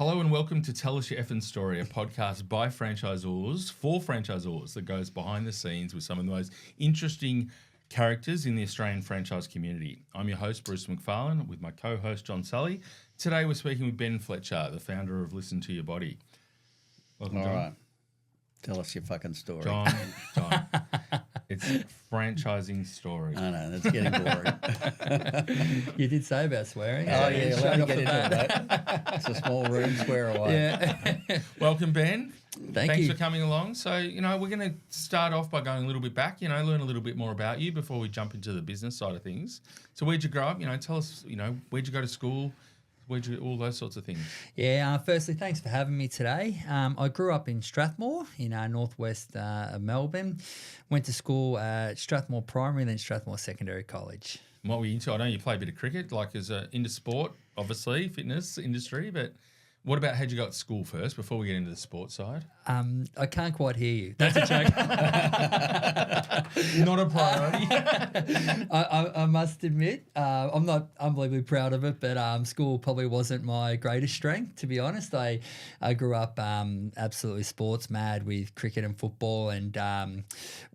Hello and welcome to Tell Us Your Effing Story, a podcast by franchisors for franchisors that goes behind the scenes with some of the most interesting characters in the Australian franchise community. I'm your host, Bruce McFarlane, with my co-host, Jon Sully. Today we're speaking with Ben Fletcher, the founder of Listen to Your Body. Welcome, Jon. All right. Tell us your fucking story. Jon. It's franchising story. I know, that's getting boring. You did say about swearing. Oh, yeah, let me get into it, mate. It's a small room, swear away. Yeah. Welcome, Ben. Thanks you. for coming along. So, we're going to start off by going a little bit back, learn a little bit more about you before we jump into the business side of things. So where'd you grow up? Tell us, where'd you go to school? All those sorts of things. Yeah, firstly, thanks for having me today. I grew up in Strathmore in northwest of Melbourne. Went to school at Strathmore Primary and then Strathmore Secondary College. And what were you into? I know you play a bit of cricket, into sport, obviously, fitness industry, but what about how'd you go at school first before we get into the sports side? I can't quite hear you. That's a joke. Not a priority. I must admit, I'm not unbelievably proud of it, but school probably wasn't my greatest strength, to be honest. I grew up absolutely sports mad with cricket and football and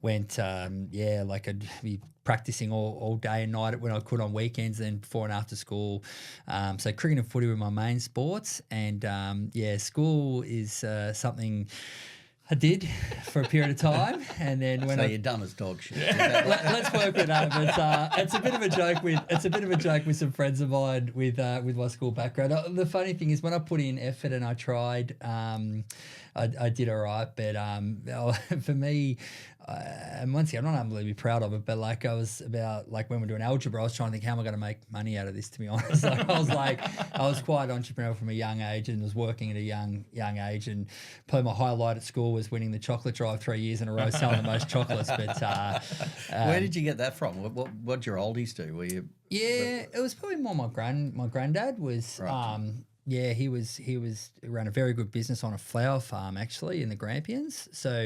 went, I'd be practicing all day and night when I could on weekends and before and after school. So cricket and footy were my main sports and school is something I did for a period of time, and then when you're dumb as dog shit. Let's work with that. But it's a bit of a joke with some friends of mine with my school background. The funny thing is when I put in effort and I tried, I did all right. But for me, and once again, I'm not unbelievably proud of it. But I was about when we're doing algebra, I was trying to think how am I going to make money out of this. To be honest, I was quite entrepreneurial from a young age and was working at a young age. And probably my highlight at school was winning the chocolate drive 3 years in a row, selling the most chocolates. But where did you get that from? What'd your oldies do? Were you? Yeah, it was probably more my granddad was. Right. He ran a very good business on a flower farm actually in the Grampians. So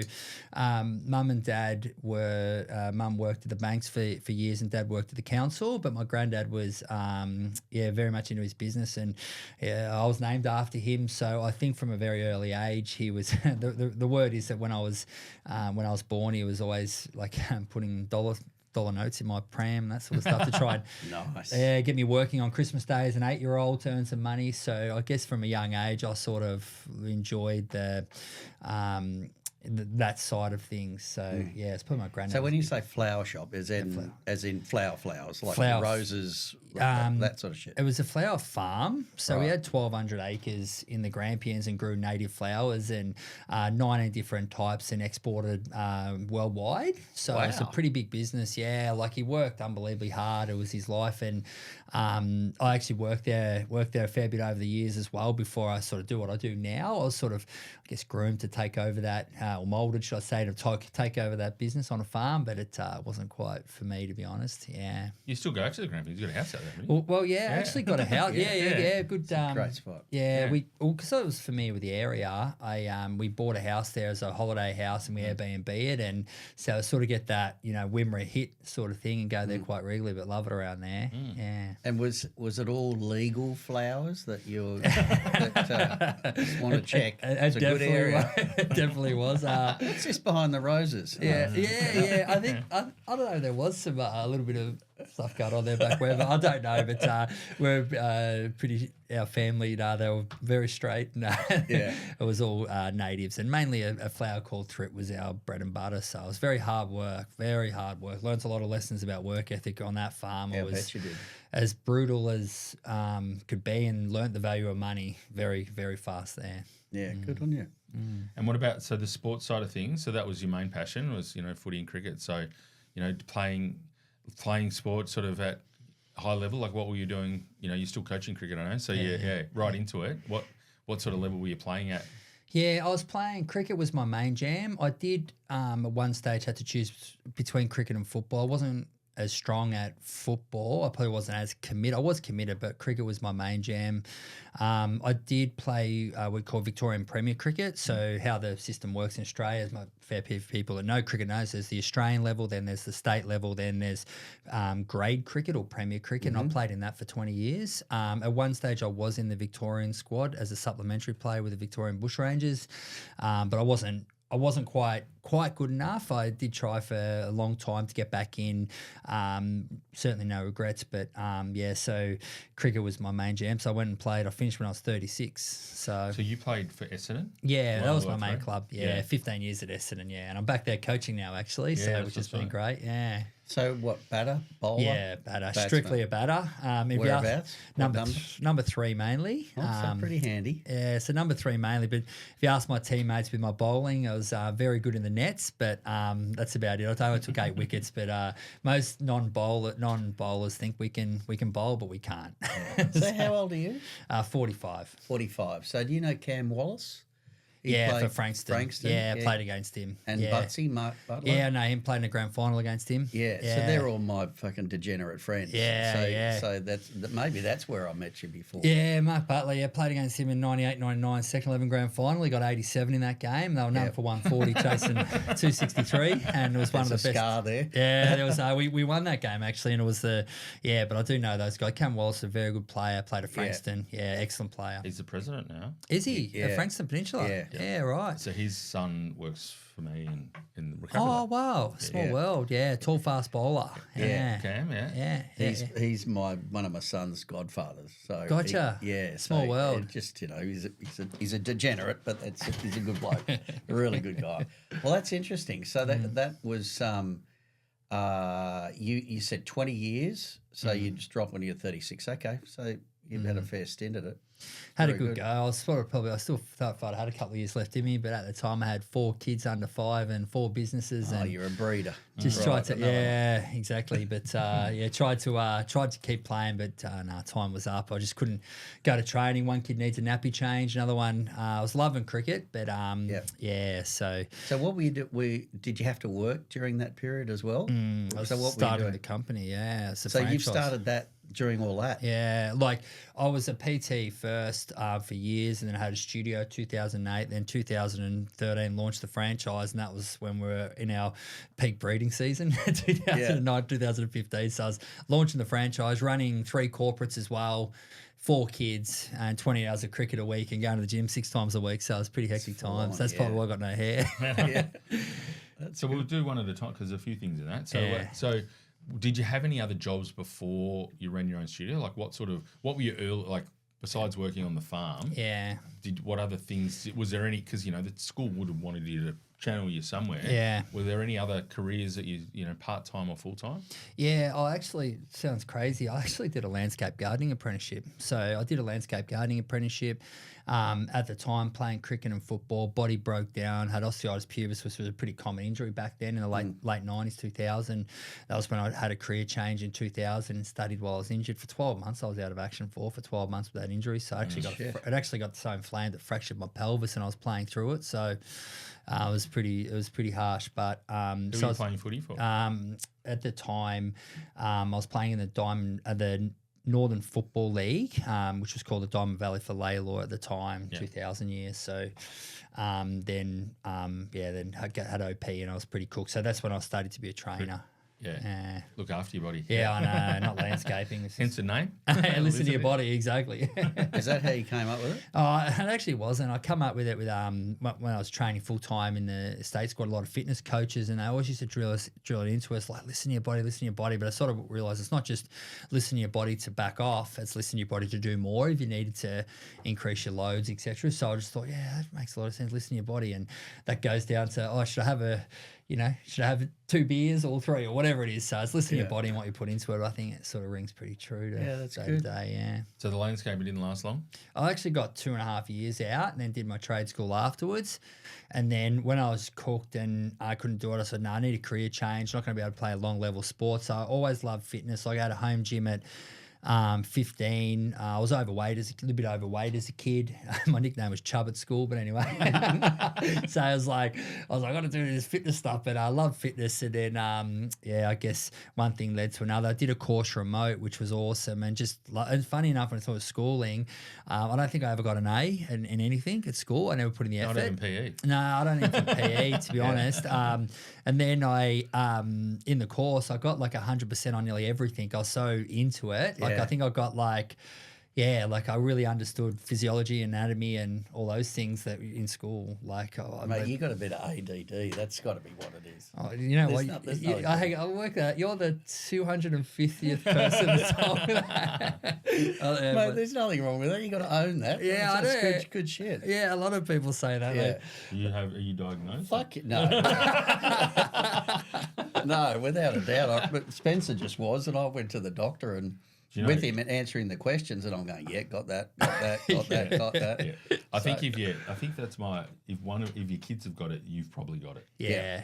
mum and dad were mum worked at the banks for years and dad worked at the council, but my granddad was very much into his business and I was named after him. So I think from a very early age he was the word is that when I was born he was always putting dollar notes in my pram, that sort of stuff to try and get me working on Christmas Day as an 8-year-old to earn some money. So I guess from a young age, I sort of enjoyed that side of things. So it's probably my granddad. So when you say flower shop, as in flowers, like roses, that sort of shit. It was a flower farm. So we had 1,200 acres in the Grampians and grew native flowers and 19 different types and exported worldwide. So it's a pretty big business. Yeah, he worked unbelievably hard. It was his life. And I actually worked there a fair bit over the years as well before I sort of do what I do now. I was sort of, I guess, groomed to take over that, or moulded, should I say, to take over that business on a farm, but it wasn't quite for me, to be honest. Yeah. You still go to the Grampians? You got a house out there, haven't you? Well, I actually got a house. Yeah. Good. Great spot. Yeah, because I was familiar with the area. We bought a house there as a holiday house and we Airbnb it, and so I sort of get that Wimmera hit sort of thing and go there quite regularly, but love it around there. Yeah. And was it all legal flowers that you just want to check? It's a good area. It definitely was. It's just behind the roses. Yeah. I think I don't know. There was some a little bit of stuff going on there back where, but I don't know. But we're pretty. Our family, they were very straight. It was all natives, and mainly a flower called Trit was our bread and butter. So it was very hard work. Learned a lot of lessons about work ethic on that farm. Yeah, it was I bet you did. as brutal as could be, and learnt the value of money very, very fast there. Yeah, good on you. And what about the sports side of things? So that was your main passion, was footy and cricket. So playing sport sort of at high level. What were you doing? You're still coaching cricket, I know. So right into it. What sort of level were you playing at? Yeah, I was playing cricket was my main jam. I did at one stage had to choose between cricket and football. I wasn't as strong at football. I probably wasn't as committed. I was committed, but cricket was my main jam. I did play what we call Victorian Premier Cricket. So how the system works in Australia, as my fair few people that know cricket knows, there's the Australian level, then there's the state level, then there's grade cricket or Premier Cricket, and I played in that for 20 years. At one stage, I was in the Victorian squad as a supplementary player with the Victorian Bushrangers, but I wasn't quite good enough. I did try for a long time to get back in. Certainly no regrets, but so cricket was my main jam. So I went and played. I finished when I was 36. So you played for Essendon? Yeah, that was my main club. Yeah, 15 years at Essendon, and I'm back there coaching now actually, which has been great, yeah. So what, batter, bowler? Yeah, batter. Strictly a batter. Whereabouts? Number 3 mainly. So pretty handy. Yeah, so number 3 mainly. But if you ask my teammates with my bowling, I was very good in the nets, but that's about it. I took 8 wickets, but most non-bowlers think we can bowl, but we can't. So how old are you? 45. 45. So do you know Cam Wallace? For Frankston. Yeah, played against him. And Butsy, Mark Butler? Yeah, no, him played in a grand final against him. Yeah, so they're all my fucking degenerate friends. So maybe that's where I met you before. Yeah, Mark Butler, played against him in 98, 99, second 11 grand final. He got 87 in that game. They were known for 140, chasing 263, and it was one of the best. Scar there. Yeah, there was. We won that game actually, and it was but I do know those guys. Cam Wallace, a very good player, played at Frankston. Yeah, excellent player. He's the president now. Is he? Yeah. At Frankston Peninsula? Yeah, right. So his son works for me in the recovery. Oh, wow. Small world. Yeah, tall, fast bowler. Yeah. Cam, He's one of my son's godfathers. So gotcha. Small world. Just, he's a degenerate, but he's a good bloke. A really good guy. Well, that's interesting. So that was you said 20 years. So you just drop when you're 36. Okay. So you've had a fair stint at it. Had a good go. I still thought I had a couple of years left in me, but at the time I had 4 kids under 5 and 4 businesses. Oh, and you're a breeder. Just tried to, exactly. But tried to keep playing, but no, time was up. I just couldn't go to training. One kid needs a nappy change. Another one, I was loving cricket, but So what were you do? Did you have to work during that period as well? I was starting the company. Yeah. So you've started that during all that. Yeah, like I was a PT first for years, and then I had a studio 2008. Then 2013 launched the franchise, and that was when we were in our peak breeding season, 2009, 2015. So I was launching the franchise, running 3 corporates as well, 4 kids, and 20 hours of cricket a week, and going to the gym 6 times a week. So it was pretty hectic times. That's probably why I got no hair. So we'll do one at a time because there's a few things in that. So did you have any other jobs before you ran your own studio? Like what were your early, like besides working on the farm? Yeah. What other things, was there any, because, the school would have wanted you to channel you somewhere. Yeah. Were there any other careers that you part-time or full-time? Yeah, sounds crazy. I actually did a landscape gardening apprenticeship. So I did a landscape gardening apprenticeship. At the time, playing cricket and football, body broke down, had osteitis pubis, which was a pretty common injury back then in the late 90s, 2000. That was when I had a career change in 2000 and studied while I was injured for 12 months. I was out of action for 12 months without injury. So I actually got the same flame that fractured my pelvis, and I was playing through it. So it was pretty harsh. But who were you playing footy for? At the time, I was playing in the Northern Football League, which was called the Diamond Valley for Laylaw at the time, 2000 years. So then had OP, and I was pretty cool. So that's when I started to be a trainer. Yeah. Look after your body. Yeah, I know. Not landscaping. Hence the name. Listen to your body, exactly. Is that how you came up with it? It actually wasn't. I come up with it with when I was training full time in the States. Got a lot of fitness coaches, and they always used to drill it into us, like listen to your body. But I sort of realised it's not just listen to your body to back off. It's listen to your body to do more if you needed to increase your loads, etc. So I just thought, that makes a lot of sense. Listen to your body, and that goes down to should I have 2 beers or 3 or whatever it is? So it's listening to your body and what you put into it. I think it sort of rings pretty true to that's day good. to day, yeah. So the landscaper didn't last long? I actually got 2.5 years out and then did my trade school afterwards. And then when I was cooked and I couldn't do it, I said, I need a career change. I'm not going to be able to play a long level sport. So I always loved fitness. I had a home gym at 15, I was overweight, a little bit overweight as a kid. My nickname was Chub at school, but anyway. So I was like, I got to do this fitness stuff, but I love fitness. And then, I guess one thing led to another. I did a course remote, which was awesome. And and funny enough, when I thought of schooling, I don't think I ever got an A in anything at school. I never put in the effort. Not even PE. No, I don't even PE, to be honest. And then I, in the course, I got like 100% on nearly everything. I was so into it. Like, I think I got like I really understood physiology, anatomy, and all those things that in school. Like, mate, you got a bit of ADD. That's got to be what it is. Oh, you know what? I work that. You're the 250th person to tell me that. Mate, there's nothing wrong with that. You got to own that. Yeah, I do. That's good shit. Yeah, a lot of people say that. Yeah. Are you diagnosed? Fuck it, no. No, without a doubt. But Spencer just was, and I went to the doctor and with him and answering the questions, and I'm going, got that, got that. Yeah. I think that's if your kids have got it, you've probably got it. Yeah.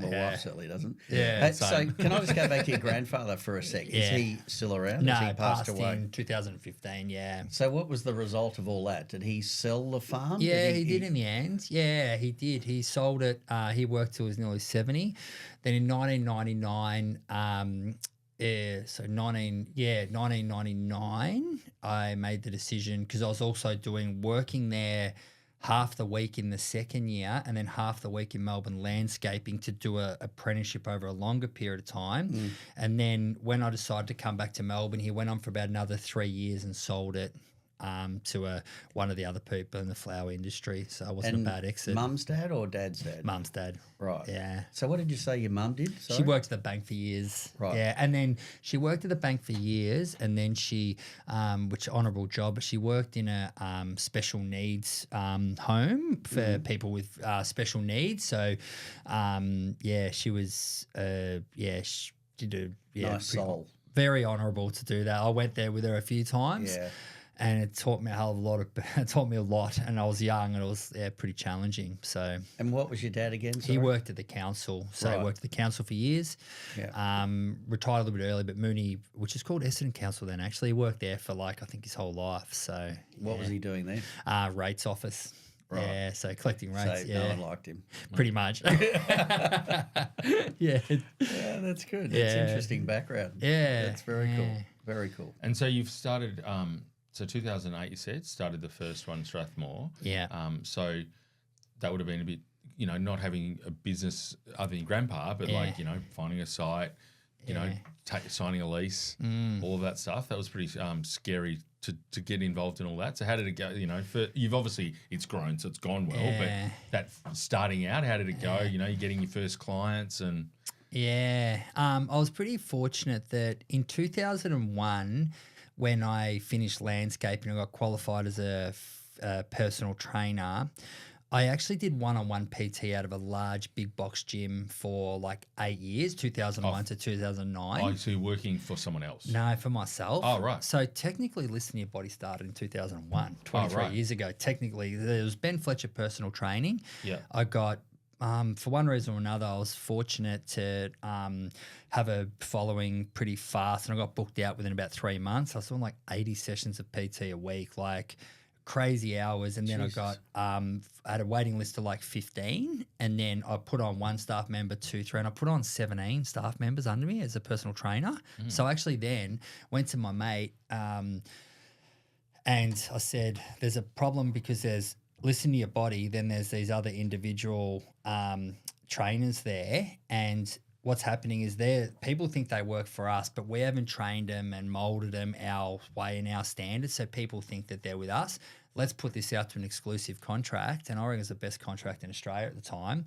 My wife certainly doesn't. Yeah. So can I just go back to your grandfather for a sec? Is he still around? No, Has he he passed away in 2015. Yeah. So what was the result of all that? Did he sell the farm? Yeah, he did in the end. Yeah, he did. He sold it. He worked till he was nearly 70. Then in 1999, 1999, I made the decision because I was also working there half the week in the second year and then half the week in Melbourne landscaping to do a apprenticeship over a longer period of time. And then when I decided to come back to Melbourne, he went on for about another 3 years and sold it to one of the other people in the flower industry. So it wasn't a bad exit. Mum's dad or dad's dad? Mum's dad. Right. Yeah. So what did you say your mum did? Sorry? She worked at the bank for years. Right. Yeah. And then she worked at the bank for years and then she, which honourable job, but she worked in a special needs home for people with special needs. So, she was, she did a nice soul. Very honourable to do that. I went there with her a few times. Yeah. And it taught me a hell of a lot. It taught me a lot, and I was young, and it was pretty challenging. So. And what was your dad again? Sorry? He worked at the council, so he worked at the council for years. Yeah. Retired a little bit early, but Mooney, which is called Essendon Council, then actually he worked there for I think his whole life. So. What was he doing there? Rates office. Right. Yeah, so collecting rates. So no one liked him. Pretty much. Yeah, that's good. That's interesting background. Yeah, that's very cool. Very cool. And so you've started. So 2008, you said, started the first one in Strathmore. Yeah. So that would have been a bit, not having a business other than your grandpa, but finding a site, signing a lease, all of that stuff. That was pretty scary to get involved in all that. So how did it go? You've obviously, it's grown, so it's gone well. But that starting out, how did it go? You're getting your first clients and. Yeah. I was pretty fortunate that in 2001, when I finished landscaping, I got qualified as a personal trainer. I actually did one-on-one PT out of a large big box gym for 8 years, 2001 to 2009. Oh, so you're working for someone else? No, for myself. Oh, right. So technically, Listen to Your Body started in 2001, 23 years ago. Technically, there was Ben Fletcher personal training. Yeah. I got... for one reason or another, I was fortunate to have a following pretty fast, and I got booked out within about 3 months. I was doing 80 sessions of PT a week, crazy hours, and then I got I had a waiting list of 15, and then I put on one staff member, 2, 3, and I put on 17 staff members under me as a personal trainer. So I actually then went to my mate and I said, "There's a problem because there's." Listen to Your Body, then there's these other individual trainers there, and what's happening is people think they work for us, but we haven't trained them and molded them our way and our standards, so people think that they're with us. Let's put this out to an exclusive contract, and I reckon it's the best contract in Australia at the time.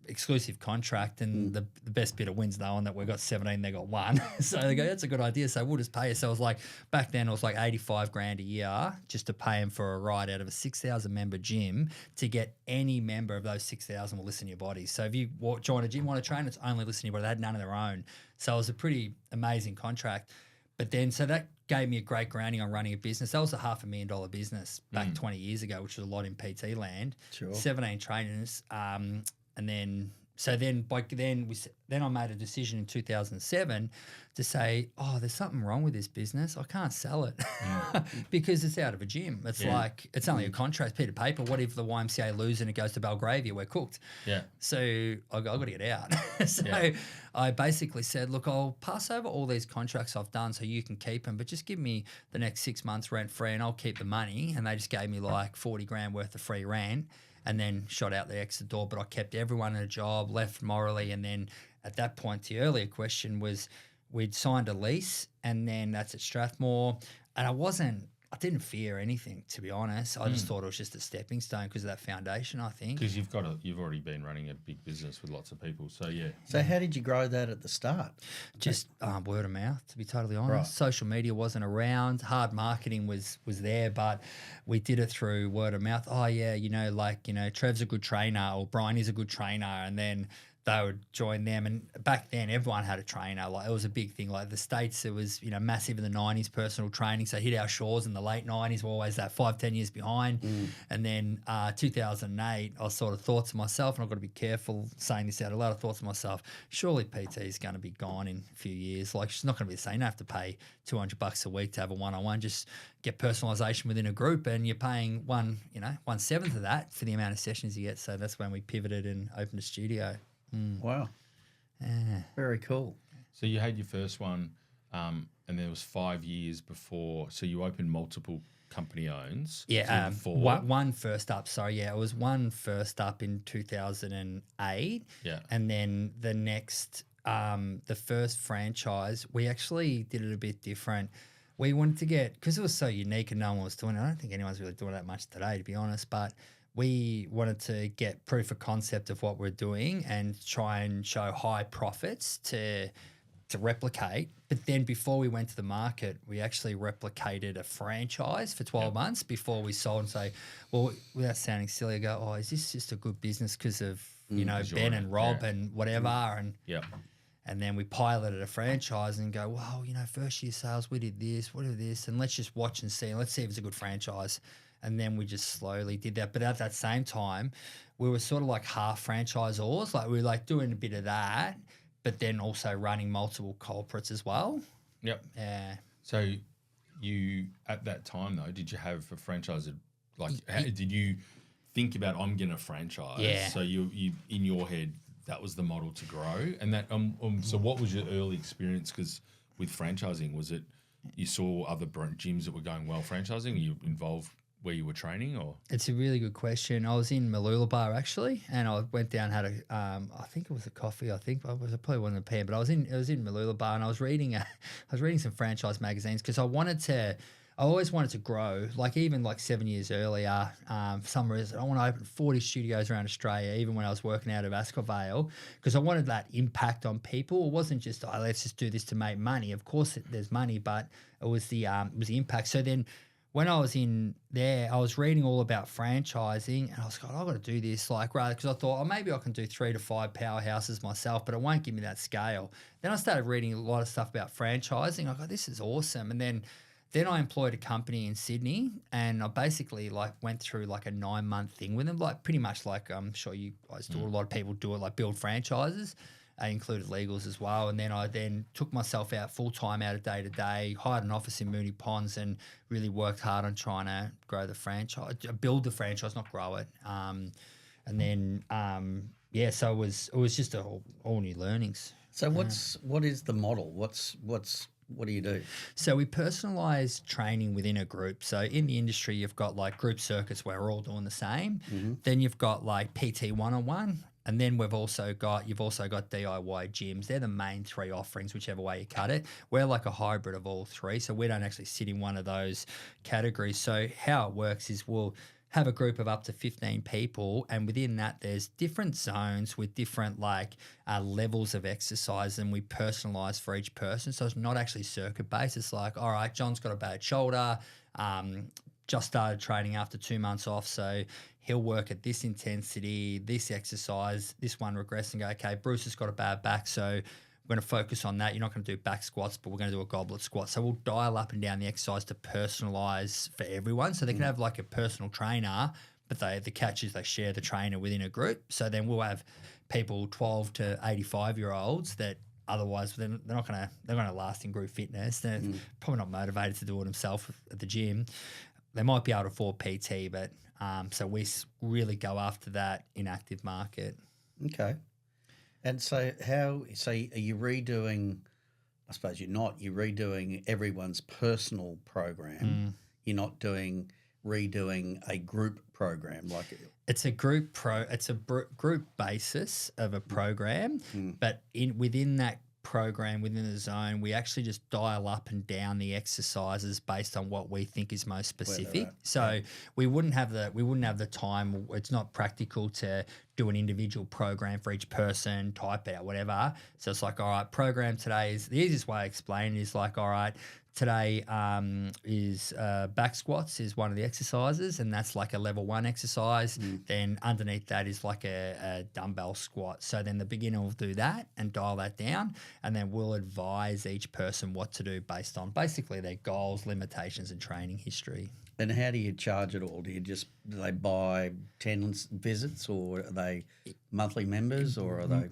Exclusive contract, and the best bidder wins, knowing that we've got 17, they got 1. So they go, that's a good idea. So we'll just pay you. So it was back then it was $85,000 a year just to pay him for a ride out of a 6,000 member gym to get any member of those 6,000 will listen to your body. So if you join a gym, want to train, it's only listen to your body. They had none of their own. So it was a pretty amazing contract. But then, so that gave me a great grounding on running a business. That was a $500,000 business back 20 years ago, which was a lot in PT land. Sure. 17 trainers. And then So then I made a decision in 2007 to say, oh, there's something wrong with this business. I can't sell it because it's out of a gym. It's like, it's only a contract, piece of paper. What if the YMCA lose and it goes to Belgravia? We're cooked. Yeah. So I got to get out. I basically said, look, I'll pass over all these contracts I've done so you can keep them, but just give me the next 6 months rent free and I'll keep the money. And they just gave me like 40 grand worth of free rent. And then shot out the exit door, but I kept everyone in a job, left morally. And then at that point, the earlier question was we'd signed a lease and then that's at Strathmore. And I didn't fear anything, to be honest. I just thought it was just a stepping stone because of that foundation, I think. Because you've already been running a big business with lots of people. So, yeah. So how did you grow that at the start? Just word of mouth, to be totally honest. Right. Social media wasn't around. Hard marketing was there, but we did it through word of mouth. Oh, yeah, Trev's a good trainer or Brian is a good trainer. And then they would join them. And back then, everyone had a trainer. Like, it was a big thing. Like the States, it was, massive in the 90s, personal training. So hit our shores in the late 90s. We're always that 5-10 years behind. And then 2008, I sort of thought to myself, and I've got to be careful saying this out loud, I thought to myself, surely PT is going to be gone in a few years. Like, it's not going to be the same. You don't have to pay $200 a week to have a one-on-one. Just get personalisation within a group and you're paying 1/7 of that for the amount of sessions you get. So that's when we pivoted and opened a studio. Wow. Very cool. So you had your first one, and there was 5 years before. So you opened multiple company owns. Yeah, one first up. Sorry, it was one first up in 2008. Yeah, and then the next, the first franchise, we actually did it a bit different. We wanted to get, because it was so unique and no one was doing it. I don't think anyone's really doing that much today, to be honest, but we wanted to get proof of concept of what we're doing and try and show high profits to replicate. But then before we went to the market, we actually replicated a franchise for 12 months before we sold and say, well, without sounding silly, I go, oh, is this just a good business because of, Ben and Rob and whatever? And and then we piloted a franchise and go, well, first year sales, we did this, and let's just watch and see. Let's see if it's a good franchise. And then we just slowly did that. But at that same time, we were sort of like half franchisors. Like we were like doing a bit of that, but then also running multiple corporates as well. Yep. Yeah. So you, at that time though, did you have a franchise? Did you think about, I'm going to franchise? Yeah. So you in your head, that was the model to grow. And that, so what was your early experience? Because with franchising, was it, you saw other gyms that were going well franchising? Are you involved where you were training, or? It's a really good question. I was in Mooloolaba actually, and I went down, had a, I think it was a coffee. I probably wasn't a PM, but I was in Mooloolaba, and I was reading some franchise magazines because I always wanted to grow. Like even like 7 years earlier, for some reason I want to open 40 studios around Australia, even when I was working out of Ascot Vale, because I wanted that impact on people. It wasn't just, oh, let's just do this to make money. Of course there's money, but it was the impact. So then, when I was in there, I was reading all about franchising and I was like, I've got to do this, because I thought, maybe I can do 3 to 5 powerhouses myself, but it won't give me that scale. Then I started reading a lot of stuff about franchising. I go, this is awesome. And then I employed a company in Sydney and I basically went through a 9-month thing with them, pretty much I'm sure you guys do, a lot of people do it, build franchises. I included legals as well. And then I took myself out full-time out of day-to-day, hired an office in Moonee Ponds and really worked hard on trying to grow the franchise, build the franchise, not grow it. And then, so it was just all new learnings. So what is the model? What do you do? So we personalise training within a group. So in the industry, you've got group circuits where we're all doing the same. Mm-hmm. Then you've got PT one-on-one. And then you've also got DIY gyms. They're the main 3 offerings, whichever way you cut it. We're like a hybrid of all 3, so we don't actually sit in one of those categories. So how it works is we'll have a group of up to 15 people, and within that there's different zones with different levels of exercise, and we personalise for each person. So it's not actually circuit based. It's all right, John's got a bad shoulder, just started training after 2 months off, so he'll work at this intensity, this exercise, this one regress, and go, okay, Bruce has got a bad back, so we're going to focus on that. You're not going to do back squats, but we're going to do a goblet squat. So we'll dial up and down the exercise to personalise for everyone. So they can have a personal trainer, but the catch is they share the trainer within a group. So then we'll have people 12 to 85-year-olds that otherwise they're not going to last in group fitness. They're probably not motivated to do it themselves at the gym. They might be able to afford PT, but so we really go after that inactive market. Okay. And so are you redoing, I suppose you're redoing everyone's personal program. You're not redoing a group program like it's a group group basis of a program, but within that program, within the zone, we actually just dial up and down the exercises based on what we think is most specific. So we wouldn't have the time. It's not practical to do an individual program for each person, type it out, whatever. So it's like, all right, program today is the easiest way I explain is like, all right, today is back squats is one of the exercises, and that's like a level 1 exercise. Then underneath that is like a dumbbell squat. So then the beginner will do that and dial that down, and then we'll advise each person what to do based on basically their goals, limitations, and training history. And how do you charge it all? Do they buy 10 visits, or are they monthly members, or are they?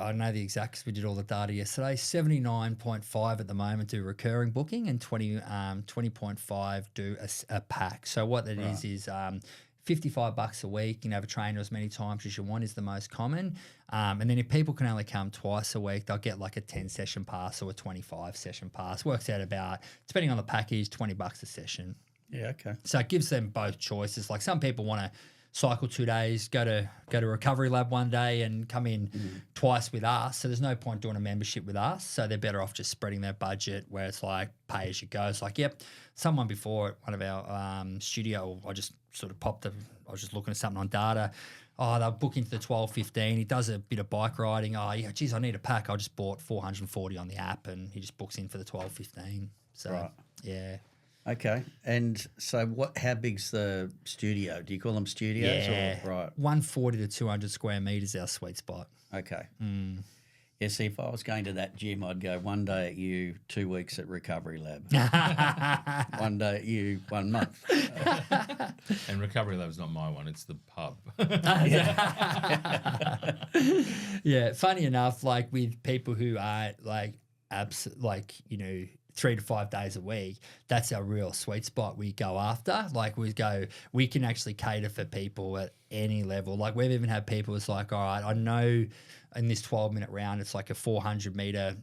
I know the exact because we did all the data yesterday. 79.5 at the moment do recurring booking, and 20.5 do a pack. So what that is $55 a week. You can have a trainer as many times as you want is the most common. And then if people can only come twice a week, they'll get like a 10-session pass or a 25-session pass. Works out about, depending on the package, $20 a session. Yeah, okay. So it gives them both choices. Like some people want to cycle 2 days, go to recovery lab one day and come in twice with us. So there's no point doing a membership with us. So they're better off just spreading their budget where it's like pay as you go. It's like, yep, someone before at one of our studio, I just sort of I was just looking at something on data. Oh, they'll book into the 12:15. He does a bit of bike riding. Oh, yeah, geez, I need a pack. I just bought 440 on the app, and he just books in for the 12:15. So, yeah. Okay. And so how big's the studio? Do you call them studios? Yeah. Or, right. 140 to 200 square metres our sweet spot. Okay. Yeah, see, if I was going to that gym, I'd go 1 day at you, 2 weeks at Recovery Lab. 1 day at you, 1 month. And Recovery Lab's not my one, it's the pub. Yeah, funny enough, like with people who are like 3 to 5 days a week, that's our real sweet spot we go after. Like we can actually cater for people at any level. Like we've even had people, it's like, all right, I know in this 12-minute round, it's like a 400-meter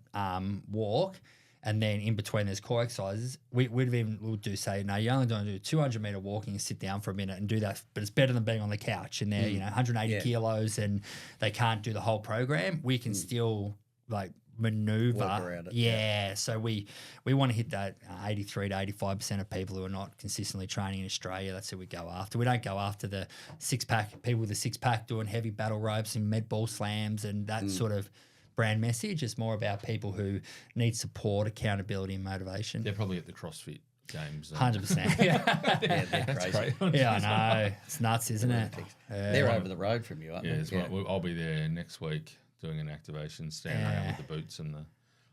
walk. And then in between there's core exercises. We'll do say, no, you're only going to do 200-meter walking and sit down for a minute and do that. But it's better than being on the couch and they're 180 kilos and they can't do the whole program. We can still like maneuver. Work around it. Yeah. So we want to hit that 83 to 85% of people who are not consistently training in Australia. That's who we go after. We don't go after the people with the 6-pack doing heavy battle ropes and med ball slams and that sort of brand message. It's more about people who need support, accountability, and motivation. They're probably at the CrossFit games. 100%. Yeah, they're crazy. Yeah, I know. It's nuts, isn't it? They're over the road from you, aren't they? Yeah, I'll be there next week doing an activation, standing around with the boots and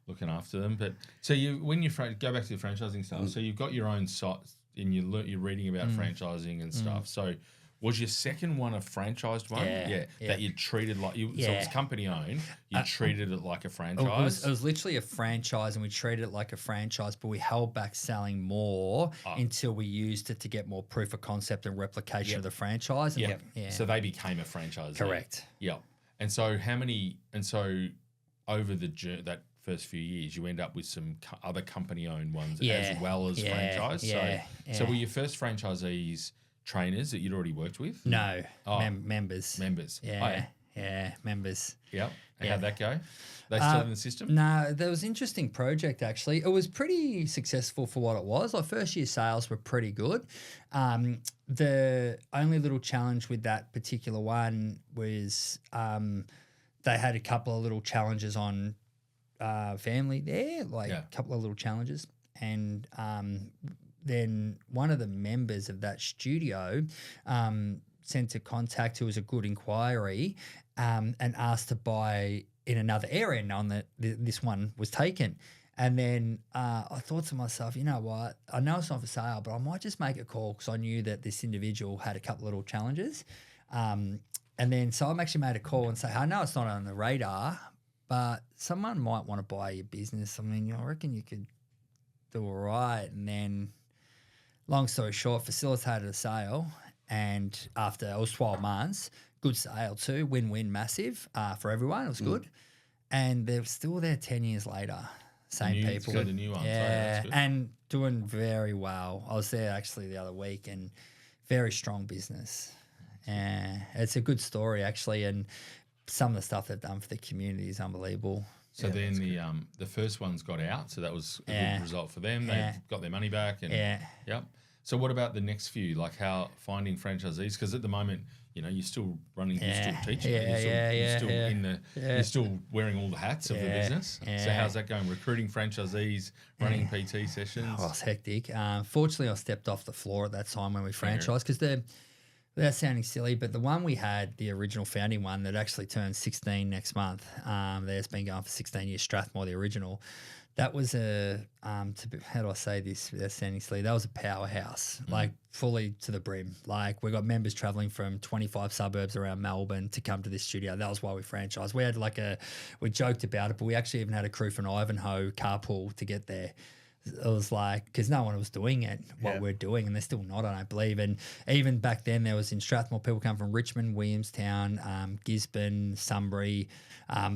looking after them. But so when you go back to the franchising stuff, so you've got your own site and you're reading about franchising and stuff. So was your second one a franchised one? Yeah. That you treated like so it was company owned. You treated it like a franchise. It was literally a franchise, and we treated it like a franchise, but we held back selling more until we used it to get more proof of concept and replication of the franchise. And So they became a franchise. Correct. Yeah. And so over that first few years, you end up with some other company owned ones as well as franchise. So were your first franchisees trainers that you'd already worked with? No, members. Members. Yeah, members. Yep. And how'd that go? They still in the system? No, there was an interesting project actually. It was pretty successful for what it was. Our first year sales were pretty good. The only little challenge with that particular one was they had a couple of little challenges on family there, a couple of little challenges. And then one of the members of that studio sent a contact who was a good inquiry and asked to buy in another area, knowing that this one was taken. And then I thought to myself, you know what? I know it's not for sale, but I might just make a call because I knew that this individual had a couple little challenges. And then so I actually made a call and say, I know it's not on the radar, but someone might want to buy your business. I mean, I reckon you could do all right. And then, long story short, facilitated a sale. And after it was 12 months, good sale too, win-win, massive for everyone. It was good. And they're still there 10 years later. Same people. The new ones. Yeah, and doing very well. I was there actually the other week and very strong business. It's a good story actually, and some of the stuff they've done for the community is unbelievable. So then the first ones got out, so that was a good result for them. They got their money back. And, Yep. So what about the next few? Like how finding franchisees? Because at the moment, you know, you're still running, you're still teaching, you're still wearing all the hats of the business. So how's that going? Recruiting franchisees, running PT sessions? Oh, it's hectic. Fortunately, I stepped off the floor at that time when we franchised because without sounding silly, but the one we had, the original founding one that actually turned 16 next month, that's been going for 16 years, Strathmore, the original. That was how do I say this without sounding silly? That was a powerhouse, like fully to the brim. Like we got members traveling from 25 suburbs around Melbourne to come to this studio. That was why we franchised. We had we joked about it, but we actually even had a crew from Ivanhoe carpool to get there. It was like, because no one was doing it, what we're doing, and they're still not, I don't believe. And even back then, there was in Strathmore, people come from Richmond, Williamstown, Gisborne, Sunbury,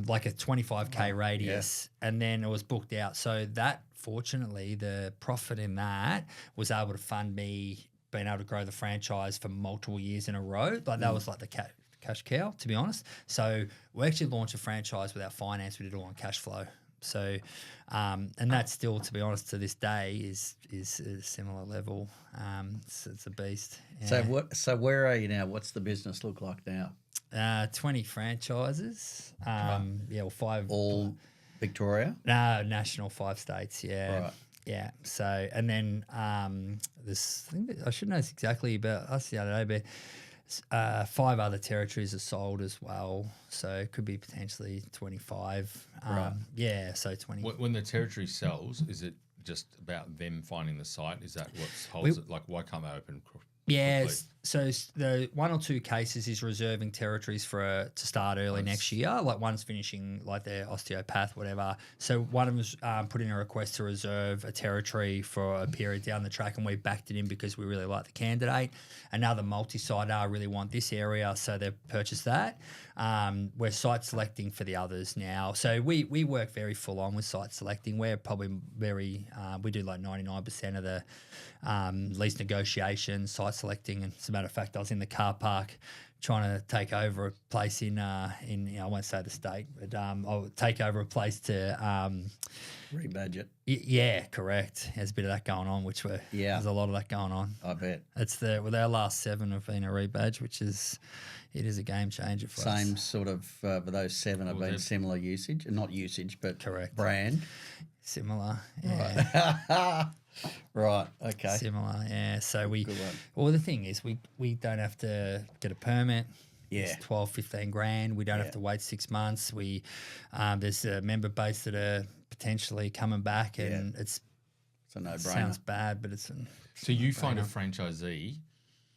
like a 25K radius, and then it was booked out. So that, fortunately, the profit in that was able to fund me being able to grow the franchise for multiple years in a row. Like that was like the cash cow, to be honest. So we actually launched a franchise without finance. We did it all on cash flow. So, and that's still, to be honest, to this day is a similar level. It's a beast. Yeah. So where are you now? What's the business look like now? 20 franchises. Or 5. All Victoria? No, national, 5 states. Yeah. Right. Yeah. So, and then this thing that I should know this exactly, but I see the other day, but 5 other territories are sold as well, so it could be potentially 25. Right. Yeah, so 20. When the territory sells, is it just about them finding the site? Is that what holds it? Like, why can't they open quickly? So the 1 or 2 cases is reserving territories to start early next year. Like one's finishing like their osteopath, whatever. So one of them's put in a request to reserve a territory for a period down the track, and we backed it in because we really like the candidate. Another multi-site really want this area, so they've purchased that. We're site selecting for the others now. So we work very full on with site selecting. We're probably we do like 99% of the lease negotiations, site selecting, and as a matter of fact, I was in the car park trying to take over a place in I won't say the state, but I'll take over a place to rebadge it. Yeah, correct. There's a bit of that going on, there's a lot of that going on. I bet. It's our last 7 have been a rebadge, it is a game changer for us. Same sort of for those 7 have been similar usage, not usage, but correct brand. Similar, yeah. Right. Right. Okay. Similar, yeah. So the thing is, we don't have to get a permit. Yeah. It's 12, 15 grand. We don't have to wait 6 months. There's a member base that are potentially coming back, and it's a no-brainer. Sounds bad, but it's so you find a franchisee,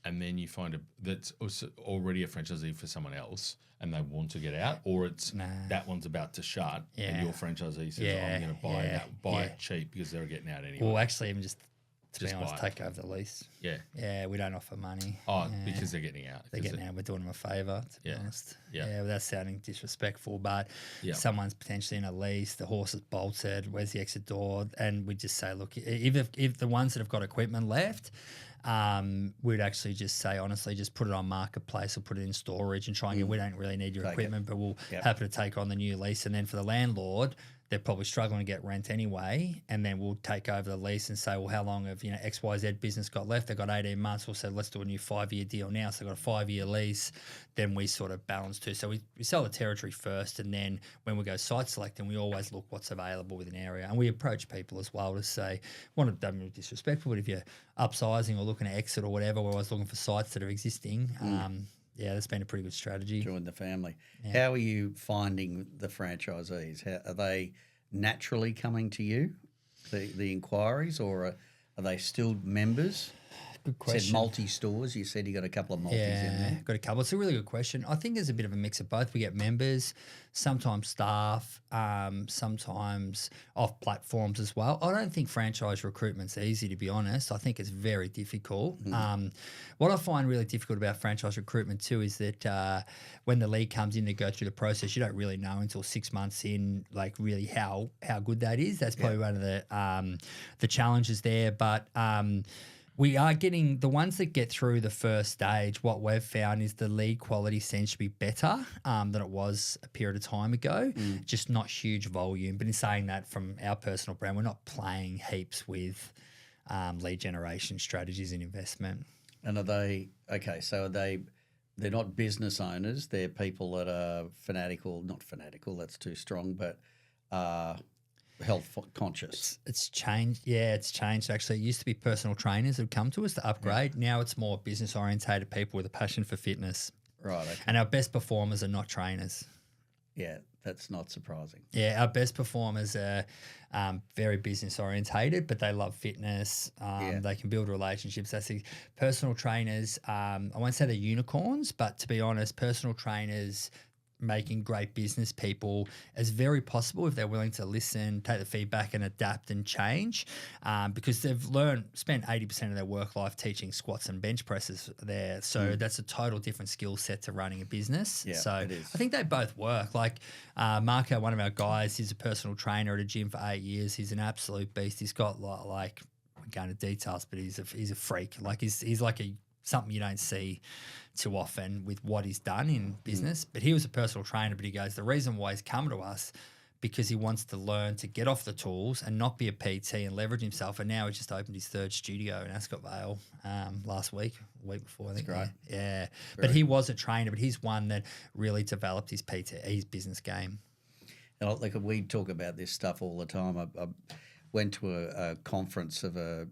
and then you find that's already a franchisee for someone else, and they want to get out, or it's that one's about to shut, and your franchisee says, I'm going to buy it cheap because they're getting out anyway. Well, actually, even just to be honest, take over the lease. Yeah. Yeah, we don't offer money. Oh, because they're getting out. They're getting out. We're doing them a favour, to be honest. Yeah. Without sounding disrespectful, but someone's potentially in a lease, the horse is bolted, where's the exit door? And we just say, look, if the ones that have got equipment left, we'd actually just say, honestly, just put it on marketplace or put it in storage and try and get, we don't really need your equipment, but we'll happy to take on the new lease. And then for the landlord, they're probably struggling to get rent anyway, and then we'll take over the lease and say, well, how long have XYZ business got left? They've got 18 months. We'll say, let's do a new 5-year deal now. So they've got a 5-year lease. Then we sort of balance too. So we sell the territory first, and then when we go site selecting, we always look what's available with an area. And we approach people as well to say, don't be disrespectful, but if you're upsizing or looking to exit or whatever, we're always looking for sites that are existing. That's been a pretty good strategy. Join the family. Yeah. How are you finding the franchisees? Are they naturally coming to you, the inquiries, or are they still members? Good question. You said multi-stores. You said you got a couple of multis in there. Got a couple. It's a really good question. I think there's a bit of a mix of both. We get members, sometimes staff, sometimes off platforms as well. I don't think franchise recruitment's easy, to be honest. I think it's very difficult. What I find really difficult about franchise recruitment too is that when the lead comes in to go through the process, you don't really know until 6 months in, like really how good that is. That's probably one of the challenges there. But we are getting the ones that get through the first stage. What we've found is the lead quality seems to be better than it was a period of time ago, just not huge volume. But in saying that, from our personal brand, we're not playing heaps with lead generation strategies and investment. And are they okay? So are they're not business owners. They're people that are not fanatical. That's too strong, but health conscious. It's changed. Yeah, it's changed actually. It used to be personal trainers who'd come to us to upgrade. Now it's more business orientated people with a passion for fitness. Right. Okay. And our best performers are not trainers. Yeah, that's not surprising. Yeah, our best performers are very business orientated, but they love fitness. They can build relationships. That's personal trainers. I won't say they're unicorns, but to be honest, personal trainers making great business people is very possible if they're willing to listen, take the feedback and adapt and change, because they've spent 80% of their work life teaching squats and bench presses there. So that's a total different skill set to running a business. Yeah, so it is. I think they both work. Like Marco, one of our guys, he's a personal trainer at a gym for 8 years. He's an absolute beast. He's got like I'm going into details, but he's a freak. Like he's like something you don't see too often with what he's done in business. But he was a personal trainer, but he goes, the reason why he's come to us because he wants to learn to get off the tools and not be a PT and leverage himself. And now he just opened his third studio in Ascot Vale last week, a week before, I think. That's great. Yeah. But he was a trainer, but he's one that really developed his his business game. And like we talk about this stuff all the time. I went to a conference of a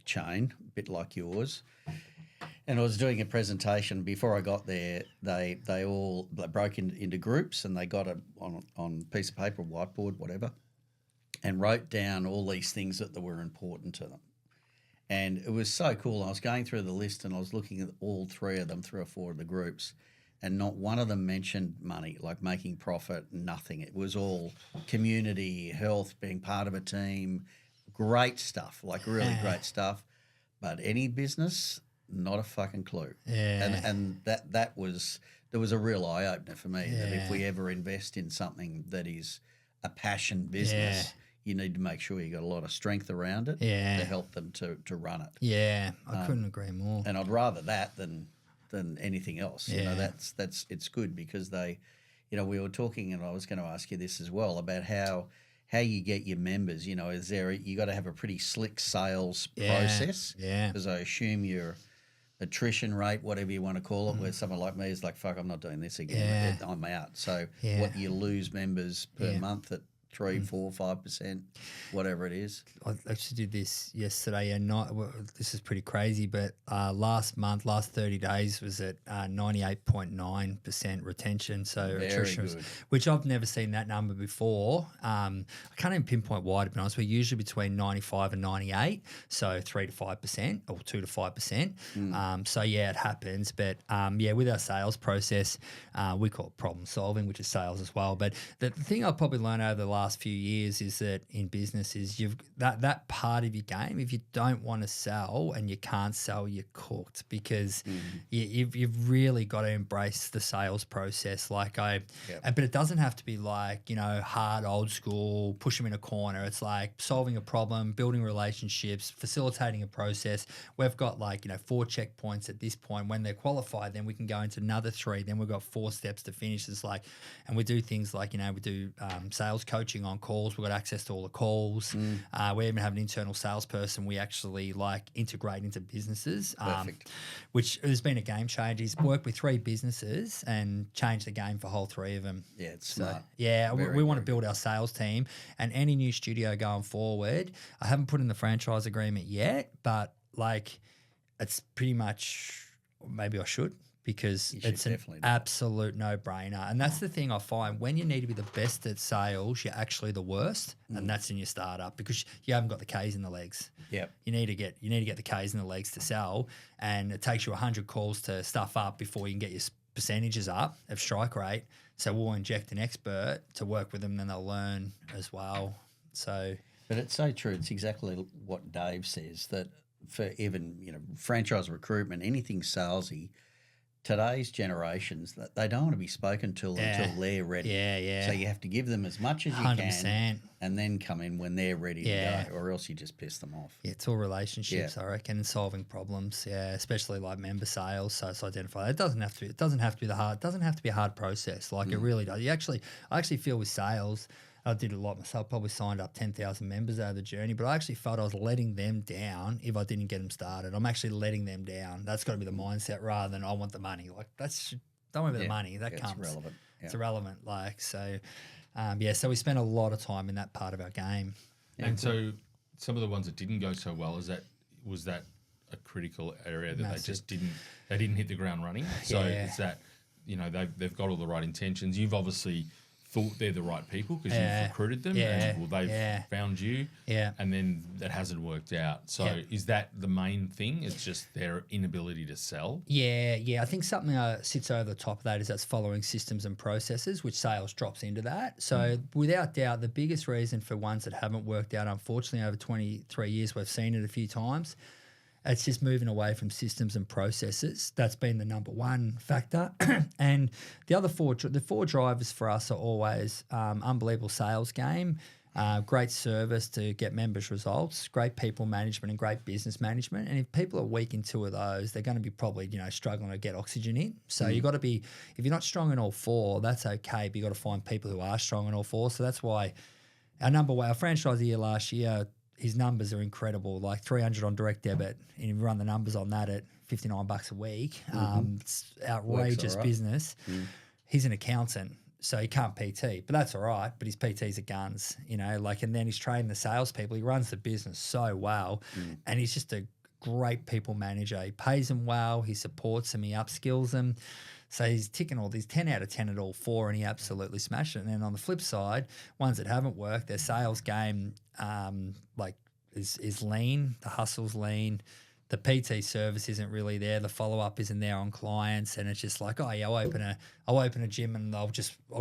chain, a bit like yours, and I was doing a presentation. Before I got there, they all broke into groups, and they got on a piece of paper, whiteboard, whatever, and wrote down all these things that were important to them. And it was so cool. I was going through the list, and I was looking at all three or four of the groups, and not one of them mentioned money, like making profit, nothing. It was all community, health, being part of a team, great stuff, like really great stuff. But any business, not a fucking clue. Yeah. And there was a real eye opener for me that if we ever invest in something that is a passion business, you need to make sure you got a lot of strength around it to help them to run it. Yeah, I couldn't agree more. And I'd rather that than anything else. You know, that's it's good because they, you know, we were talking, and I was going to ask you this as well about how you get your members. You know, you got to have a pretty slick sales process? Yeah. Because I assume your attrition rate, whatever you want to call it, where someone like me is like, fuck, I'm not doing this again. I'm out. So what you lose members per month at 3, 4, 5%, whatever it is. I actually did this yesterday, and this is pretty crazy, but last 30 days was at 98.9% retention. So attrition, which I've never seen that number before. I can't even pinpoint why, to be honest. We're usually between 95 and 98, so 3 to 5% or 2 to 5%. So yeah, it happens. But with our sales process, we call it problem solving, which is sales as well. But the thing I've probably learned over the last few years is that in business is you've that part of your game. If you don't want to sell and you can't sell, you're cooked, because you've really got to embrace the sales process. But it doesn't have to be like, you know, hard old school, push them in a corner. It's like solving a problem, building relationships, facilitating a process. We've got 4 checkpoints at this point. When they're qualified, then we can go into another 3. Then we've got 4 steps to finish. It's like, and we do things like, you know, we do sales coaching on calls. We've got access to all the calls. We even have an internal salesperson we actually integrate into businesses, which has been a game changer. He's worked with 3 businesses and changed the game for whole 3 of them. Yeah, it's smart. Yeah, we want to build our sales team, and any new studio going forward, I haven't put in the franchise agreement yet, but it's pretty much, maybe I should, because You should it's an definitely do it. absolute no-brainer. And that's the thing I find. When you need to be the best at sales, you're actually the worst, and that's in your startup because you haven't got the K's in the legs. Yep. You need to get the K's in the legs to sell, and it takes you 100 calls to stuff up before you can get your percentages up of strike rate. So we'll inject an expert to work with them, then they'll learn as well. So, But it's so true. It's exactly what Dave says, that for even, franchise recruitment, anything salesy, today's generations, they don't want to be spoken to until they're ready. Yeah. So you have to give them as much as you 100%. can and then come in when they're ready Yeah. to go, or else you just piss them off. Yeah, it's all relationships, I reckon, and solving problems. Yeah, especially like member sales. So it's identify. It doesn't have to be a hard process. Like it really does. I actually feel with sales, I did a lot myself. Probably signed up 10,000 members over the journey, but I actually felt I was letting them down if I didn't get them started. I'm actually letting them down. That's got to be the mindset rather than I want the money. Like don't worry about the money. That comes. It's relevant. It's irrelevant. So we spent a lot of time in that part of our game. And so some of the ones that didn't go so well, was that a critical area that they didn't hit the ground running? So it's that, they've got all the right intentions. You've obviously thought they're the right people because you've recruited them and they've found you and then that hasn't worked out. So is that the main thing? It's just their inability to sell? Yeah. I think something that sits over the top of that is that's following systems and processes, which sales drops into that. So without doubt, the biggest reason for ones that haven't worked out, unfortunately, over 23 years, we've seen it a few times, it's just moving away from systems and processes. That's been the number one factor. And the four drivers for us are always unbelievable sales game, great service to get members results, great people management and great business management. And if people are weak in two of those, they're going to be probably, struggling to get oxygen in. So you've got to be, if you're not strong in all four, that's okay, but you've got to find people who are strong in all four. So that's why our franchise year last year, his numbers are incredible, like 300 on direct debit. And you run the numbers on that at $59 a week. It's outrageous business. He's an accountant, so he can't PT, but that's all right. But his PTs are guns, and then he's training the salespeople. He runs the business so well, and he's just a great people manager. He pays them well, he supports them, he upskills them. So he's ticking all these 10 out of 10 at all four, and he absolutely smashed it. And then on the flip side, ones that haven't worked, their sales game is lean. The hustle's lean. The PT service isn't really there. The follow up isn't there on clients, and it's just like, I'll open a gym and I'll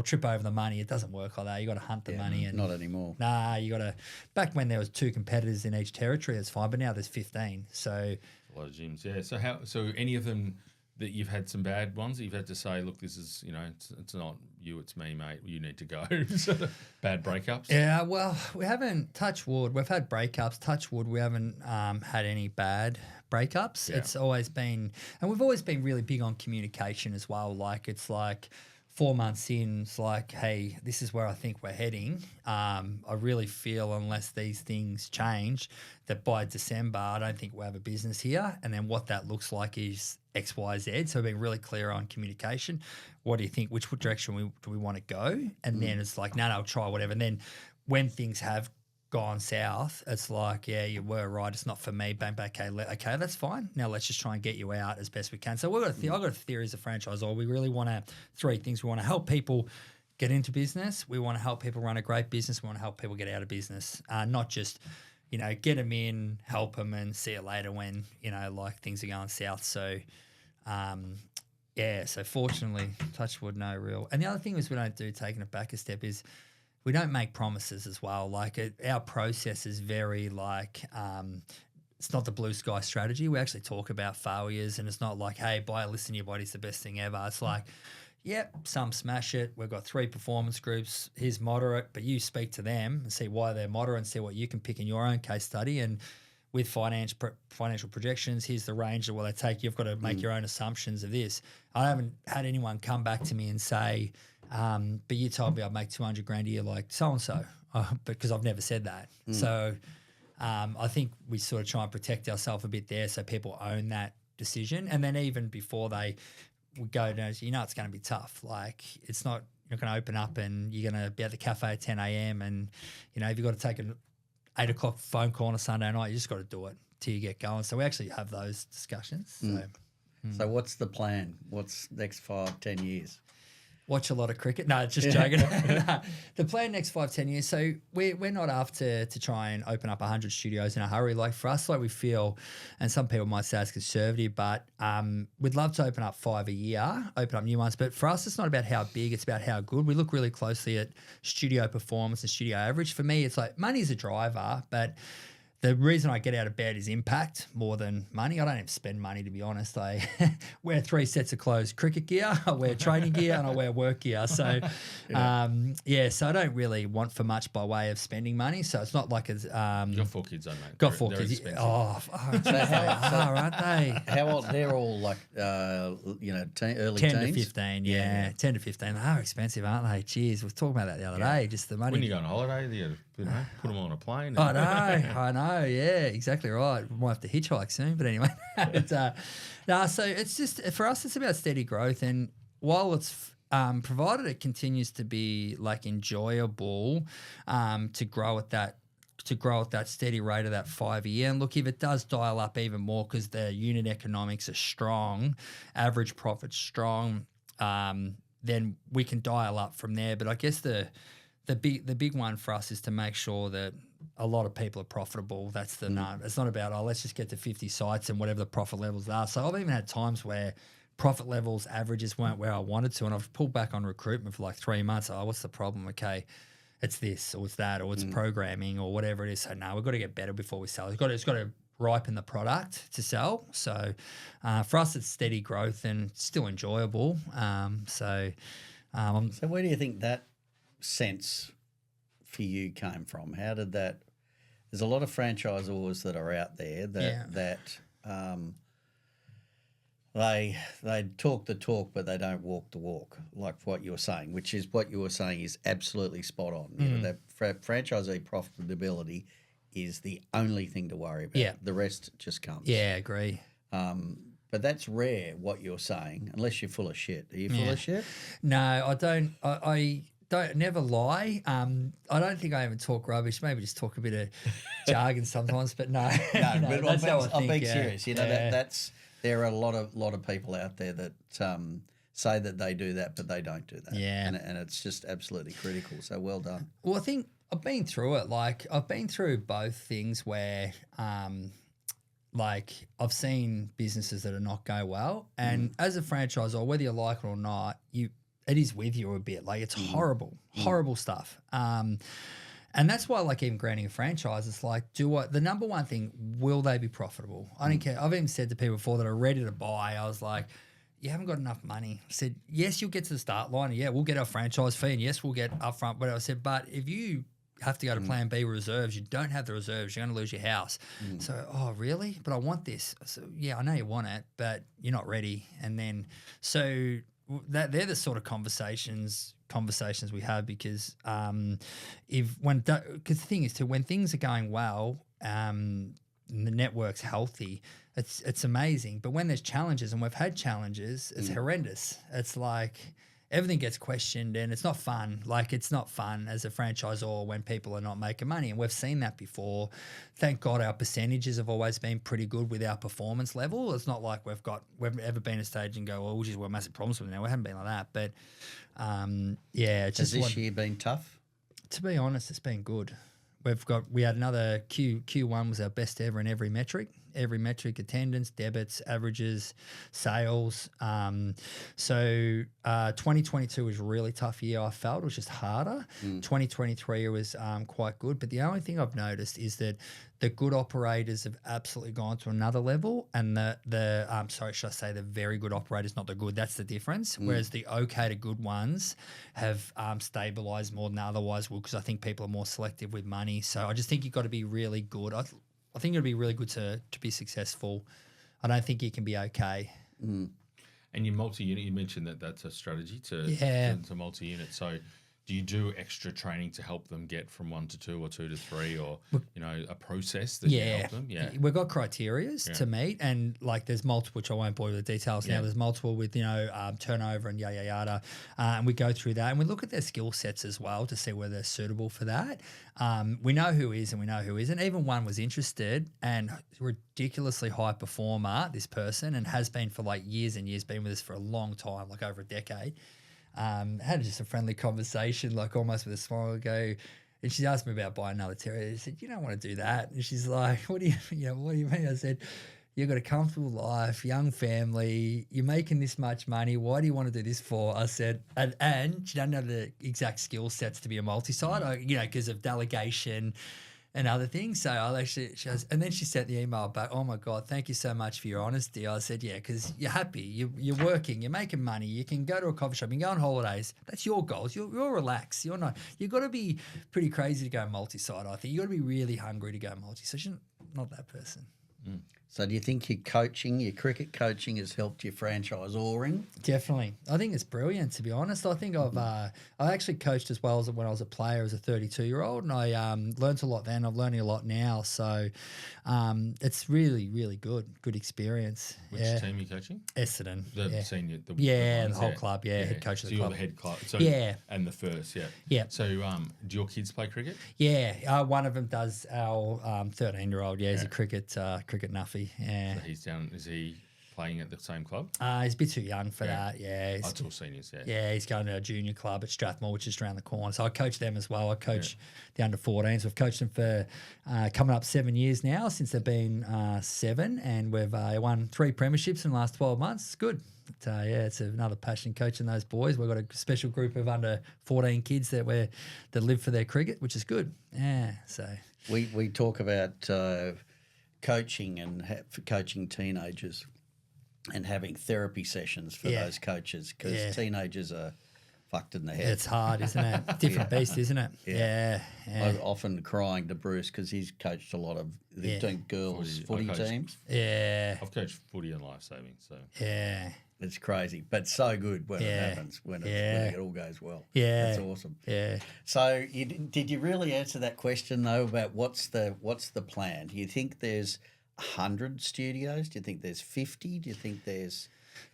trip over the money. It doesn't work like that. You got to hunt the money, and not anymore. Nah, you got to. Back when there was 2 competitors in each territory, that's fine. But now there's 15. So a lot of gyms, yeah. So any of them that you've had some bad ones that you've had to say, look, this is, it's not you, it's me, mate. You need to go. Bad breakups? Yeah, well, we haven't, touch wood, we've had breakups. Touch wood, we haven't had any bad breakups. Yeah. It's always been, and we've always been really big on communication as well. Like, it's like 4 months in, it's like, hey, this is where I think we're heading. I really feel unless these things change, that by December, I don't think we'll have a business here. And then what that looks like is X, Y, Z. So being really clear on communication. What do you think? Which direction do we want to go? And then it's like, no, I'll try whatever. And then when things have gone south, it's like, yeah, you were right. It's not for me. Bang, bang, okay, that's fine. Now let's just try and get you out as best we can. So I've got a theory as a franchisor. We really want to, 3 things. We want to help people get into business. We want to help people run a great business. We want to help people get out of business. Not just, get them in, help them, and see you later when, things are going south. So, so fortunately, touch wood, no real. And the other thing is we don't do, taking it back a step, is we don't make promises as well. Like our process is very it's not the blue sky strategy. We actually talk about failures, and it's not like, hey, buy a listen to your body's the best thing ever. It's like, yep, some smash it. We've got 3 performance groups. Here's moderate, but you speak to them and see why they're moderate and see what you can pick in your own case study. And with financial projections, here's the range of what they take. You've got to make your own assumptions of this. I haven't had anyone come back to me and say, but you told me I'd make 200 grand a year like so-and-so, because I've never said that. So I think we sort of try and protect ourselves a bit there so people own that decision. And then even before they would go, it's going to be tough. Like, it's not, you're going to open up and you're going to be at the cafe at 10 a.m. and, if you've got to take an 8 o'clock phone call on a Sunday night, you just got to do it till you get going. So we actually have those discussions. So. So what's the plan? What's next 5-10 years? Watch a lot of cricket. No, just joking. No, the plan next 5-10 years. So we're not after to try and open up 100 studios in a hurry. Like for us, like we feel, and some people might say it's conservative, but we'd love to open up 5 a year, open up new ones. But for us, it's not about how big, it's about how good. We look really closely at studio performance and studio average. For me, it's like money's a driver, but the reason I get out of bed is impact more than money. I don't even spend money, to be honest. I wear 3 sets of clothes, cricket gear, I wear training gear, and I wear work gear. So, so I don't really want for much by way of spending money. So it's not like it's... You got 4 kids, though, mate. Got 4 kids. Oh, aren't they? How old? They're all like, early 10 teens? to 15, yeah. 10 to 15. They are expensive, aren't they? Jeez, we were talking about that the other day, just the money. When you go on holiday, you put them on a plane. I know, yeah, exactly right. We might have to hitchhike soon, but anyway. So it's just, for us, it's about steady growth. And while it's provided it continues to be like enjoyable to grow at that steady rate of that 5 a year. And look, if it does dial up even more because the unit economics are strong, average profit's strong, then we can dial up from there. But I guess the big one for us is to make sure that a lot of people are profitable. That's the nut. It's not about, let's just get to 50 sites and whatever the profit levels are. So I've even had times where profit levels, averages weren't where I wanted to, and I've pulled back on recruitment for like 3 months. Oh, what's the problem? Okay, it's this or it's that or it's programming or whatever it is. So no, we've got to get better before we sell. It's got to ripen the product to sell. So for us, it's steady growth and still enjoyable. So where do you think that sense for you came from? How did that? There's a lot of franchisors that are out there that they talk the talk, but they don't walk the walk, like what you were saying, which is what you were saying is absolutely spot on. You know, that franchisee profitability is the only thing to worry about. Yeah. The rest just comes. Yeah, agree. But that's rare, what you're saying, unless you're full of shit. Are you full of shit? No, I don't. I don't never lie. I don't think I even talk rubbish. Maybe just talk a bit of jargon sometimes, but no. But that's how I I'm think, being serious. You know, that's there are a lot of people out there that say that they do that, but they don't do that. Yeah. And it's just absolutely critical. So well done. Well, I think I've been through it. Like I've been through both things where like I've seen businesses that are not go well, and as a franchisor, whether you like it or not, it is with you a bit. Like it's horrible stuff. And that's why, like, even granting a franchise, it's like, the number one thing, will they be profitable? I don't care. I've even said to people before that are ready to buy, I was like, you haven't got enough money. I said, yes, you'll get to the start line. And yeah, we'll get our franchise fee, and yes, we'll get upfront. But I said, but if you have to go to plan B reserves, you don't have the reserves, you're going to lose your house. So, oh, really? But I want this. So, yeah, I know you want it, but you're not ready. And then, so they're the sort of conversations we have, because because the thing is too, when things are going well, and the network's healthy, it's amazing. But when there's challenges, and we've had challenges, it's horrendous. It's like everything gets questioned, and it's not fun. Like, it's not fun as a franchisor when people are not making money, and we've seen that before. Thank God our percentages have always been pretty good with our performance level. It's not like we've ever been at a stage and go, well, geez, we've massive problems with it now. We haven't been like that. But, it's Has just this year been tough? To be honest, it's been good. We had another Q1 was our best ever in every metric, attendance, debits, averages, sales. So 2022 was a really tough year. I felt it was just harder. 2023 was quite good. But the only thing I've noticed is that the good operators have absolutely gone to another level, and the very good operators, not the good. That's the difference. Whereas the okay to good ones have stabilised more than otherwise will, because I think people are more selective with money. So I just think you've got to be really good. I think it'll be really good to be successful. I don't think you can be okay. And your multi-unit, you mentioned that's a strategy to multi-unit. So do you do extra training to help them get from 1 to 2 or 2 to 3, or a process that you help them? Yeah, we've got criterias to meet, and like there's multiple, which I won't bore you with the details now. There's multiple with turnover and yada yada, and we go through that and we look at their skill sets as well to see whether they're suitable for that. We know who is and we know who isn't. Even one was interested and ridiculously high performer, this person, and has been for like years and years, been with us for a long time, like over a decade. Had just a friendly conversation, like almost with a smile ago. And she asked me about buying another terrier. I said, you don't want to do that. And she's like, what do you mean? I said, you've got a comfortable life, young family, you're making this much money. Why do you want to do this for? I said, and she doesn't have the exact skill sets to be a multi-site, because of delegation and other things. So she goes, and then she sent the email back, oh my God, thank you so much for your honesty. I said, yeah, because you're happy, you're working, you're making money, you can go to a coffee shop, you can go on holidays. That's your goals. You're relaxed. You've got to be pretty crazy to go multi-site. I think you've got to be really hungry to go multi-site. She's not that person. So do you think your cricket coaching has helped your franchisoring? Definitely. I think it's brilliant, to be honest. I think I actually coached as well as when I was a player as a 32-year-old, and I learned a lot then. I'm learning a lot now. So it's really, really good experience. Which team are you coaching? Essendon. The senior? The whole club, head coach of the club. So you're the head club. So, and the first, Yeah. So do your kids play cricket? Yeah, one of them does. Our 13-year-old, he's a cricket nuffy. Yeah. So he's down. Is he playing at the same club? He's a bit too young for that. Yeah. He's till seniors. Yeah, he's going to a junior club at Strathmore, which is around the corner. So I coach them as well. I coach the under-14s. We've coached them for coming up 7 years now since they've been 7, and we've won 3 premierships in the last 12 months. It's good. But, it's another passion coaching those boys. We've got a special group of under 14 kids that live for their cricket, which is good. Yeah. So we talk about coaching and for coaching teenagers and having therapy sessions for those coaches, because teenagers are fucked in the head. It's hard, isn't it? Different beast, isn't it? Yeah. I'm often crying to Bruce because he's coached a lot of the girls footy teams. Yeah. I've coached footy and life saving, so it's crazy, but so good when it happens, when it all goes well. Yeah, it's awesome. Yeah. So, did you really answer that question though about what's the plan? Do you think there's 100 studios? Do you think there's 50? Do you think there's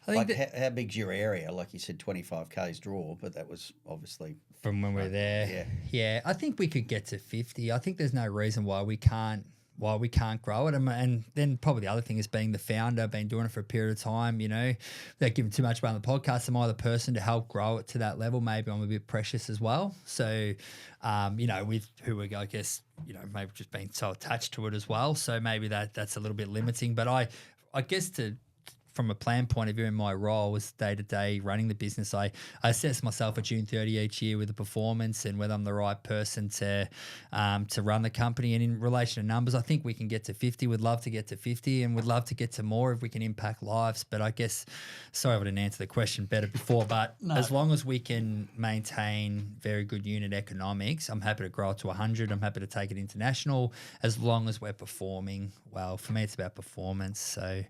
how big's your area? Like you said, 25K's draw, but that was obviously from when we were there. Yeah. I think we could get to 50. I think there's no reason why we can't grow it. And then probably the other thing is being the founder, been doing it for a period of time, without giving too much about the podcast, am I the person to help grow it to that level? Maybe I'm a bit precious as well. So, with who we go, I guess, maybe just being so attached to it as well. So maybe that's a little bit limiting. But I guess from a plan point of view in my role as day-to-day running the business, I assess myself at June 30 each year with a performance and whether I'm the right person to run the company. And in relation to numbers, I think we can get to 50. We'd love to get to 50 and would love to get to more if we can impact lives. But I guess, sorry I didn't answer the question better before, but as long as we can maintain very good unit economics, I'm happy to grow it to 100. I'm happy to take it international as long as we're performing well. For me, it's about performance. So,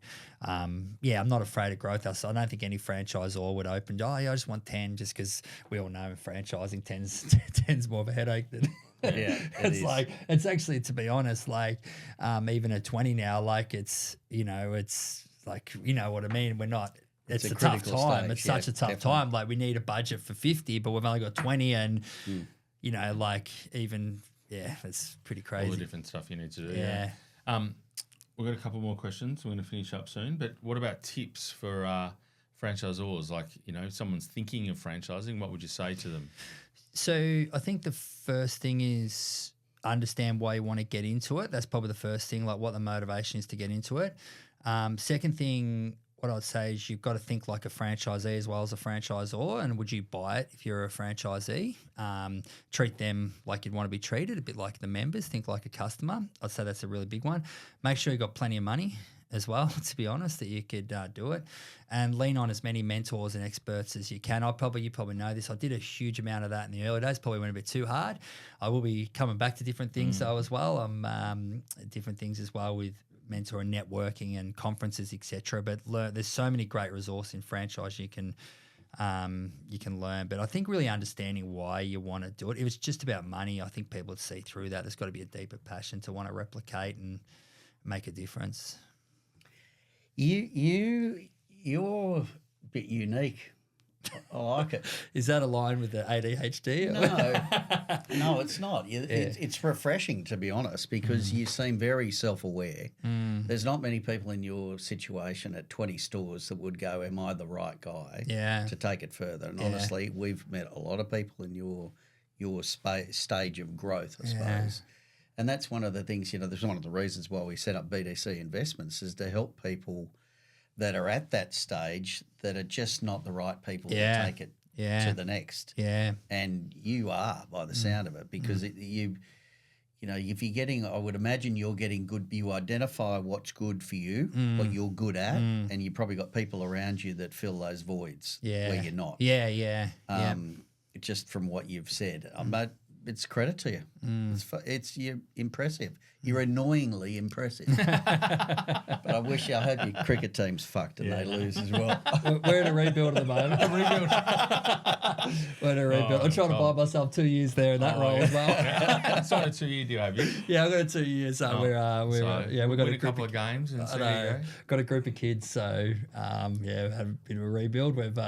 I'm not afraid of growth. So I don't think any franchisor would open, I just want 10, just because we all know franchising 10's more of a headache than it's actually, to be honest, even at 20 now, it's like, what I mean? We're not, it's a tough time. Stage. It's such a tough time. Like, we need a budget for 50, but we've only got 20 and, it's pretty crazy. All the different stuff you need to do. Yeah. We've got a couple more questions. We're going to finish up soon. But what about tips for franchisors? Like, if someone's thinking of franchising, what would you say to them? So I think the first thing is understand why you want to get into it. That's probably the first thing, like what the motivation is to get into it. Second thing, what I'd say is you've got to think like a franchisee as well as a franchisor, and would you buy it if you're a franchisee? Treat them like you'd want to be treated, a bit like the members, think like a customer. I'd say that's a really big one. Make sure you've got plenty of money as well, to be honest, that you could do it, and lean on as many mentors and experts as you can. You probably know this. I did a huge amount of that in the early days, probably went a bit too hard. I will be coming back to different things though as well. Different things as well with mentor and networking and conferences, etc. But there's so many great resources in franchise you can you can learn. But I think really understanding why you want to do it. If it's just about money, I think people would see through that. There's got to be a deeper passion to want to replicate and make a difference. You're a bit unique. I like it. Is that aligned with the ADHD? No, it's not. It's refreshing, to be honest, because you seem very self-aware. There's not many people in your situation at 20 stores that would go, am I the right guy to take it further? And honestly, we've met a lot of people in your stage of growth, I suppose. And that's one of the things, that's one of the reasons why we set up BDC Investments, is to help people that are at that stage that are just not the right people to take it to the next. Yeah. And you are, by the sound of it, because if you're getting, I would imagine you're getting good, you identify what's good for you, what you're good at, and you've probably got people around you that fill those voids where you're not. Just from what you've said. But it's credit to you. You're impressive. You're annoyingly impressive. But I hope your cricket team's fucked and they lose as well. We're in a rebuild at the moment. We're in a rebuild. I'm trying to buy myself 2 years there in that role as well. It's not a 2 year deal, have you? Yeah, I've got 2 years. So we've got a couple of games and see how you go. Got a group of kids, so we've had a bit of a rebuild. We've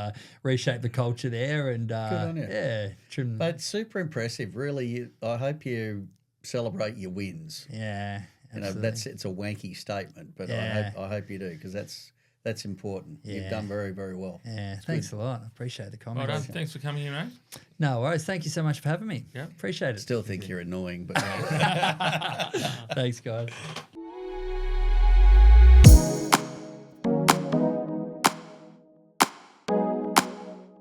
reshaped the culture there, and good on you. But it's super impressive, really. I hope you celebrate your wins. Yeah, absolutely. It's a wanky statement, but I hope you do, because that's important. You've done very, very well. Yeah, thanks a lot. I appreciate the comments. Well done. Thanks for coming in, mate. No worries. Thank you so much for having me. Yeah, appreciate it. Still think you're annoying, but thanks, guys.